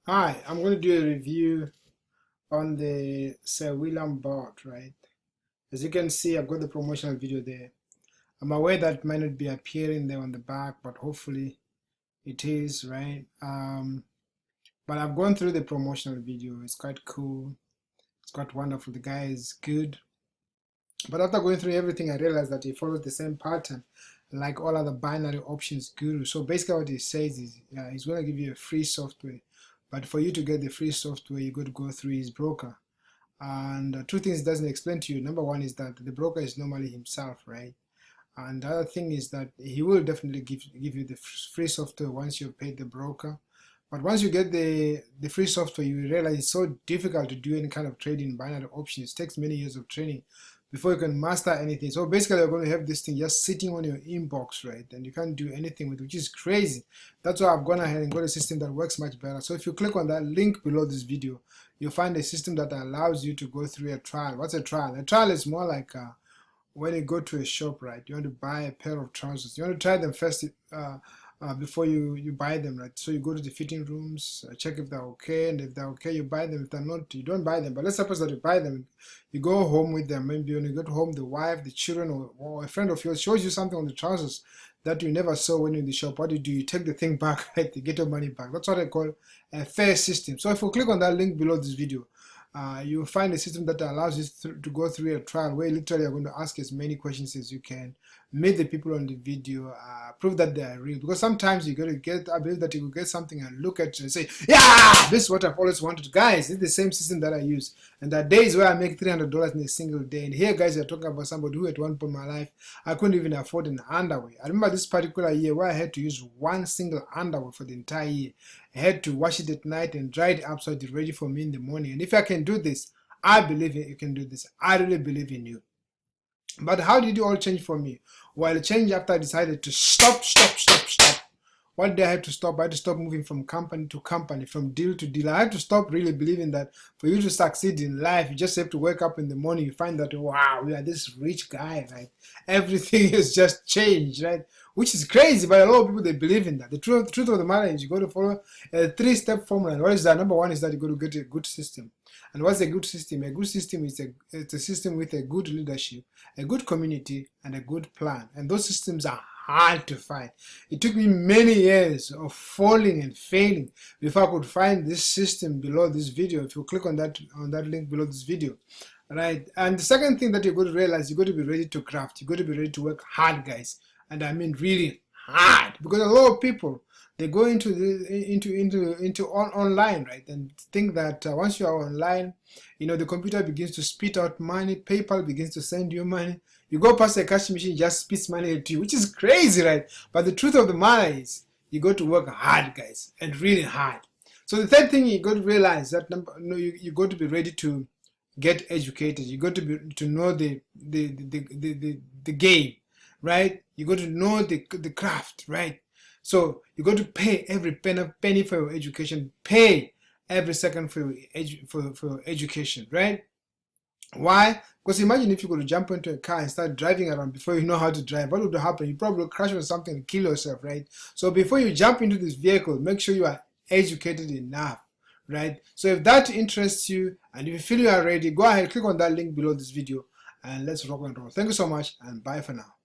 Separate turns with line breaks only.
Hi, I'm going to do a review on the Sir William board, right? As you can see, I've got the promotional video there. I'm aware that it might not be appearing there on the back, but hopefully it is, right? But I've gone through the promotional video. It's quite cool. It's quite wonderful. The guy is good. But after going through everything, I realized that he follows the same pattern like all other binary options guru. So basically what he says is he's going to give you a free software. But for you to get the free software, you got to go through his broker. And two things it doesn't explain to you. Number one is that the broker is normally himself, right? And the other thing is that he will definitely give you the free software once you've paid the broker. But once you get the free software, you realize it's so difficult to do any kind of trading in binary options. It takes many years of training before you can master anything. So basically, you're going to have this thing just sitting on your inbox, right? And you can't do anything with it, which is crazy. That's why I've gone ahead and got a system that works much better. So if you click on that link below this video, you'll find a system that allows you to go through a trial. What's a trial? A trial is more like when you go to a shop, right? You want to buy a pair of trousers. You want to try them first before you buy them, right? So you go to the fitting rooms, check if they're okay, and if they're okay, you buy them. If they're not, you don't buy them. But let's suppose that you buy them, you go home with them. Maybe when you get home, the wife, the children, or a friend of yours shows you something on the trousers that you never saw when you're in the shop. What do? You take the thing back, right? You get your money back. That's what I call a fair system. So if you click on that link below this video, you'll find a system that allows you to go through a trial where literally you're going to ask as many questions as you can, meet the people on the video, prove that they are real. Because sometimes you got to get, I believe that you will get something and look at it and say, yeah, this is what I've always wanted. Guys, it's the same system that I use. And there are days where I make $300 in a single day. And here, guys, you're talking about somebody who at one point in my life, I couldn't even afford an underwear. I remember this particular year where I had to use one single underwear for the entire year. I had to wash it at night and dry it up so it's ready for me in the morning. And if I can do this, I believe you can do this. I really believe in you. But how did it all change for me? Well, it changed after I decided to stop. What did I have to stop? I had to stop moving from company to company, from deal to deal. I had to stop really believing that for you to succeed in life, you just have to wake up in the morning, you find that, wow, we are this rich guy, right? Everything has just changed, right? Which is crazy, but a lot of people, they believe in that. The truth of the matter is you got to follow a three-step formula. And what is that? Number one is that you got to get a good system. And what's a good system? A good system is it's a system with a good leadership, a good community, and a good plan. And those systems are hard to find. It took me many years of falling and failing before I could find this system below this video. If you click on that link below this video, right? And the second thing that you're going to realize, you got to be ready to craft. You got to be ready to work hard, guys. And I mean really hard, because a lot of people, they go into online, right, and think that once you are online, the computer begins to spit out money, PayPal begins to send you money, you go past a cash machine, just spits money to you, which is crazy, right? But the truth of the matter is, you got to work hard, guys, and really hard. So the third thing you got to realize that you got to be ready to get educated. You got to know the game, right? You got to know the craft, right? So you got to pay every penny for your education, pay every second for your education, right? Why? Because imagine if you could jump into a car and start driving around before you know how to drive. What would happen? You probably crash into something and kill yourself, right? So before you jump into this vehicle, make sure you are educated enough, right? So if that interests you and if you feel you are ready, go ahead, click on that link below this video and let's rock and roll. Thank you so much and bye for now.